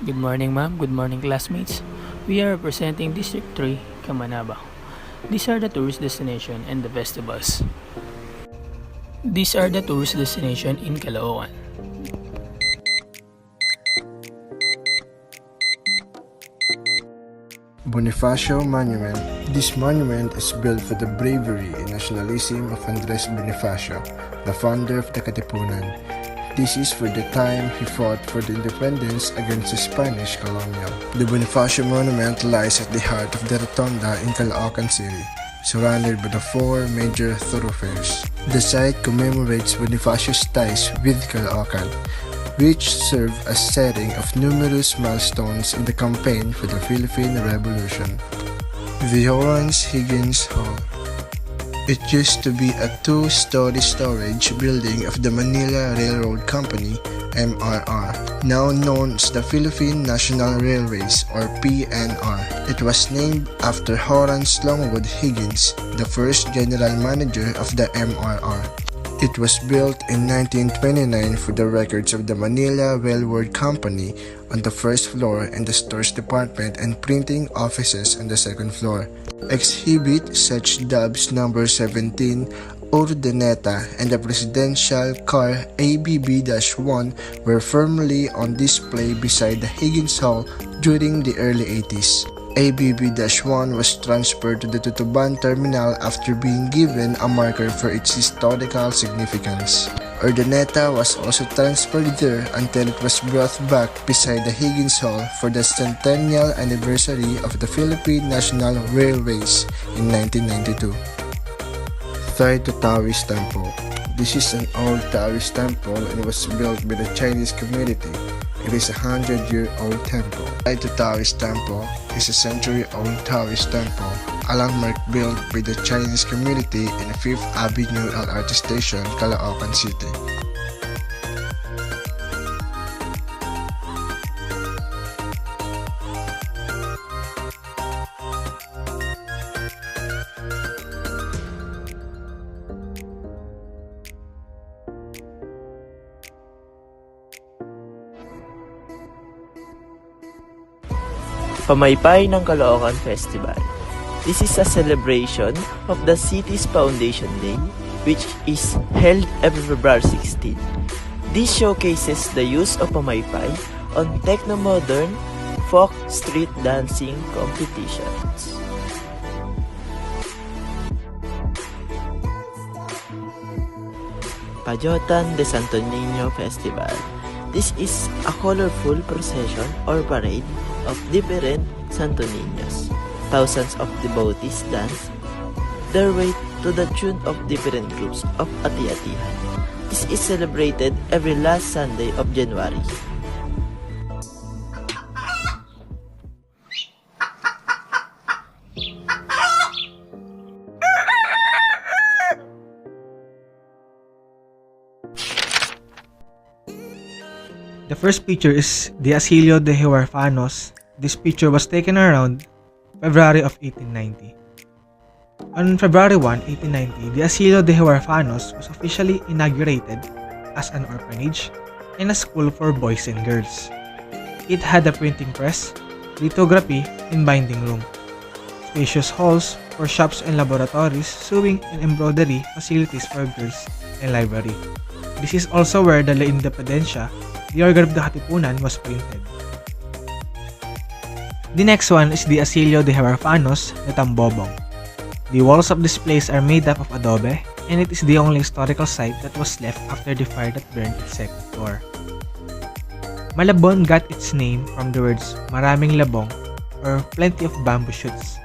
Good morning, ma'am. Good morning, classmates. We are representing District 3, Camanava. These are the tourist destination and the festivals. These are the tourist destination in Caloocan. Bonifacio Monument. This monument is built for the bravery and nationalism of Andres Bonifacio, the founder of the Katipunan. This is for the time he fought for the independence against the Spanish colonial. The Bonifacio Monument lies at the heart of the Rotonda in Caloocan City, surrounded by the four major thoroughfares. The site commemorates Bonifacio's ties with Caloocan, which served as setting of numerous milestones in the campaign for the Philippine Revolution. The Horace Higgins Hall. It used to be a two-story storage building of the Manila Railroad Company, MRR, now known as the Philippine National Railways or PNR. It was named after Horace Longwood Higgins, the first general manager of the MRR. It was built in 1929 for the records of the Manila Railroad Company on the first floor and the stores department and printing offices on the second floor. Exhibit such Dubs number 17, Urdaneta, and the presidential car ABB-1 were firmly on display beside the Higgins Hall during the early 80s. ABB-1 was transferred to the Tutuban terminal after being given a marker for its historical significance. Urdaneta was also transferred there until it was brought back beside the Higgins Hall for the centennial anniversary of the Philippine National Railways in 1992. Taito Taoist Temple. This is an old Taoist temple and was built by the Chinese community. It is a 100-year-old temple. Taito Taoist Temple is a century-old Taoist temple, a landmark built by the Chinese community in 5th Avenue LRT Station, Caloocan City. Pamaypay ng Caloocan Festival. This is a celebration of the city's Foundation Day, which is held every February 16. This showcases the use of pamaypay on techno-modern folk street dancing competitions. Pajotan de Santo Niño Festival. This is a colorful procession or parade of different Santo Niños. Thousands of devotees dance their way to the tune of different groups of ati-atihan. This is celebrated every last Sunday of January. The first picture is the Asilio de Huerfanos. This picture was taken around February of 1890. On February 1, 1890, the Asilio de Huerfanos was officially inaugurated as an orphanage and a school for boys and girls. It had a printing press, lithography, and binding room, spacious halls for shops and laboratories, sewing and embroidery facilities for girls, and library. This is also where the La Independencia, the organ of the Katipunan, was printed. The next one is the Asilio de Huerfanos de Tambobong. The walls of this place are made up of adobe, and it is the only historical site that was left after the fire that burned its second floor. Malabon got its name from the words maraming labong or plenty of bamboo shoots.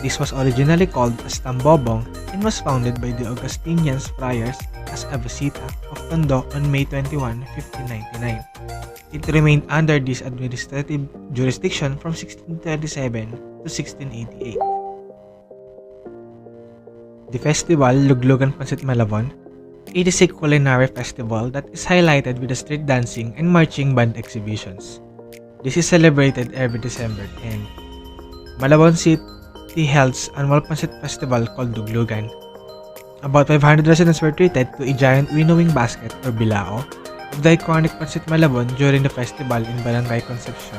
This was originally called as Tambobong and was founded by the Augustinians friars as a visita of Tondo on May 21, 1599. It remained under this administrative jurisdiction from 1637 to 1688. The festival, Luglugan Pansit Malabon, it is a culinary festival that is highlighted with the street dancing and marching band exhibitions. This is celebrated every December 10. Malabon City holds annual Pansit Festival called Luglugan. About 500 residents were treated to a giant winnowing basket or bilao, of the iconic Pancit Malabon during the festival in Barangay Concepcion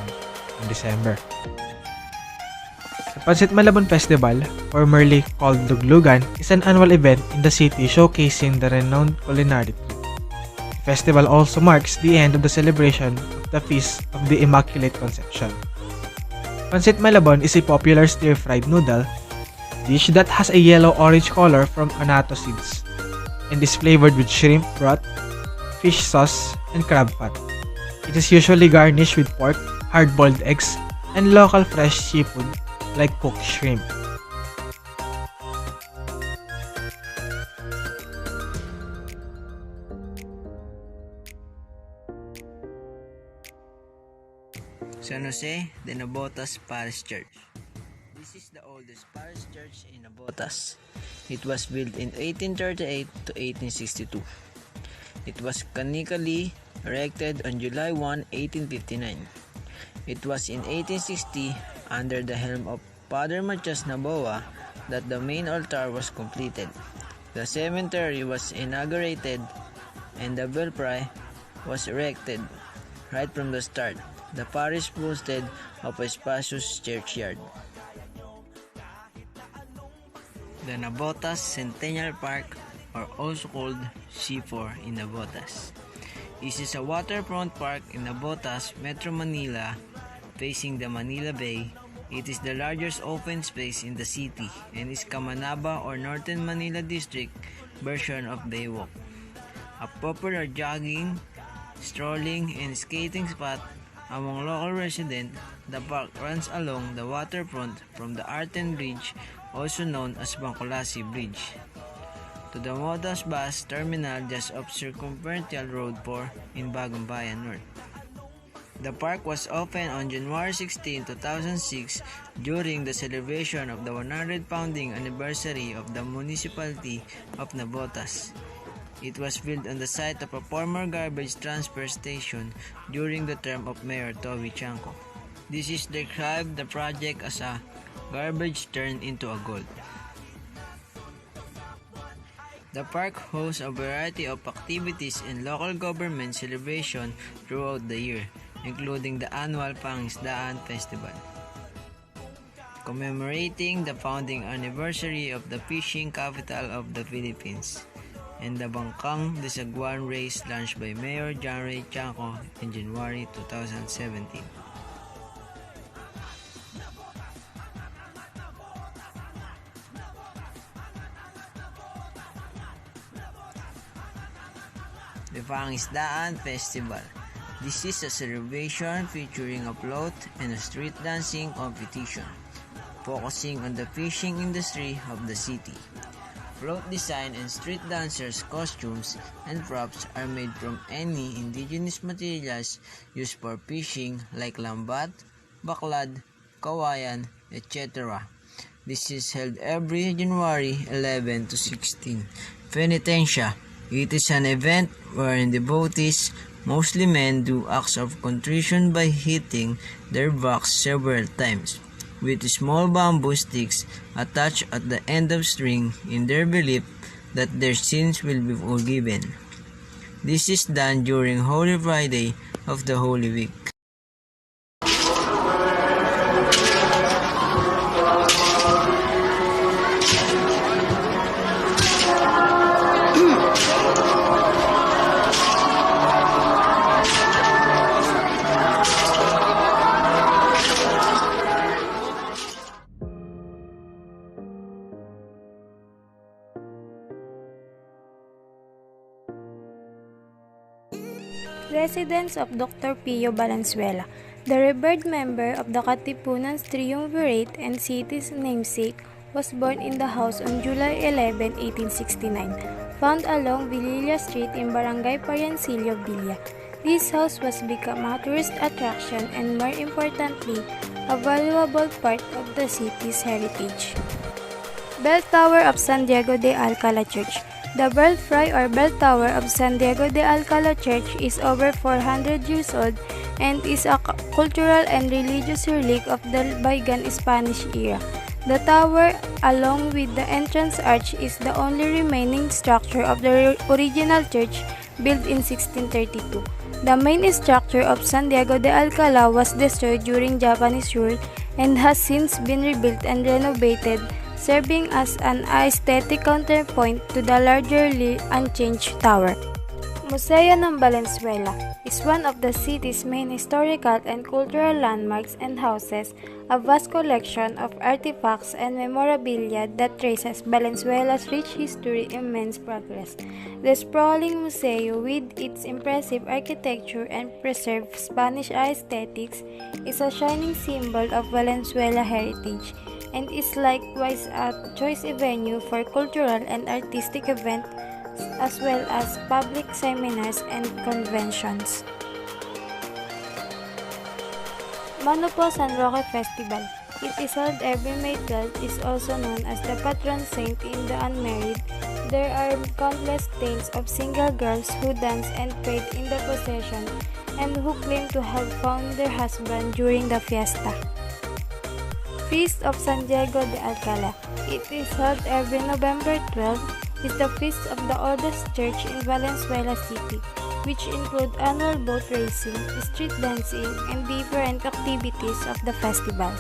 in December. The Pancit Malabon Festival, formerly called Luglugan, is an annual event in the city showcasing the renowned culinary troupe. The festival also marks the end of the celebration of the Feast of the Immaculate Conception. Pancit Malabon is a popular stir-fried noodle dish that has a yellow-orange color from annatto seeds and is flavored with shrimp broth, fish sauce, and crab fat. It is usually garnished with pork, hard-boiled eggs, and local fresh seafood like cooked shrimp. San Jose de Navotas Parish Church. This is the oldest parish church in Navotas. It was built in 1838 to 1862. It was canonically erected on July 1, 1859. It was in 1860, under the helm of Father Matias Naboa, that the main altar was completed. The cemetery was inaugurated and the belfry was erected. Right from the start, the parish boasted of a spacious churchyard. The Navotas Centennial Park, or also called C4 in Navotas. This is a waterfront park in Navotas, Metro Manila, facing the Manila Bay. It is the largest open space in the city and is Camanava or Northern Manila District version of Baywalk. A popular jogging, strolling, and skating spot among local residents, the park runs along the waterfront from the Arten Bridge, also known as Bangkulasi Bridge, to the Modas Bus Terminal just off Circumferential Road 4 in Bagong Bayan North. The park was opened on January 16, 2006 during the celebration of the 100th founding anniversary of the municipality of Navotas. It was built on the site of a former garbage transfer station during the term of Mayor Toby Chanco. This is described the project as a garbage turned into a gold. The park hosts a variety of activities and local government celebration throughout the year, including the annual Pangisdaan Festival, commemorating the founding anniversary of the fishing capital of the Philippines, and the Bangkang Disaguan race launched by Mayor John Ray Chanco in January 2017. The Pangisdaan Festival. This is a celebration featuring a float and a street dancing competition, focusing on the fishing industry of the city. Float design and street dancers' costumes and props are made from any indigenous materials used for fishing like lambat, baklad, kawayan, etc. This is held every January 11 to 16. Penitencia. It is an event wherein devotees, mostly men, do acts of contrition by hitting their backs several times with small bamboo sticks attached at the end of string in their belief that their sins will be forgiven. This is done during Holy Friday of the Holy Week. Residence of Dr. Pio Valenzuela, the revered member of the Katipunan's Triumvirate and city's namesake, was born in the house on July 11, 1869, found along Vililla Street in Barangay Parancillo, Villa. This house was become a tourist attraction and, more importantly, a valuable part of the city's heritage. Bell Tower of San Diego de Alcala Church. The belfry or bell tower of San Diego de Alcala Church is over 400 years old and is a cultural and religious relic of the bygone Spanish era. The tower, along with the entrance arch, is the only remaining structure of the original church built in 1632. The main structure of San Diego de Alcala was destroyed during Japanese rule and has since been rebuilt and renovated, serving as an aesthetic counterpoint to the largely unchanged tower. Museo ng Valenzuela is one of the city's main historical and cultural landmarks and houses a vast collection of artifacts and memorabilia that traces Valenzuela's rich history and immense progress. The sprawling museo, with its impressive architecture and preserved Spanish aesthetics, is a shining symbol of Valenzuela heritage and is likewise a choice venue for cultural and artistic events as well as public seminars and conventions. Manupo San Roque Festival. It is held every May 12th, is also known as the patron saint in the unmarried. There are countless tales of single girls who dance and prayed in the procession and who claim to have found their husband during the fiesta. Feast of San Diego de Alcala. It is held every November 12th. Is the feast of the oldest church in Valenzuela City, which include annual boat racing, street dancing, and different activities of the festival.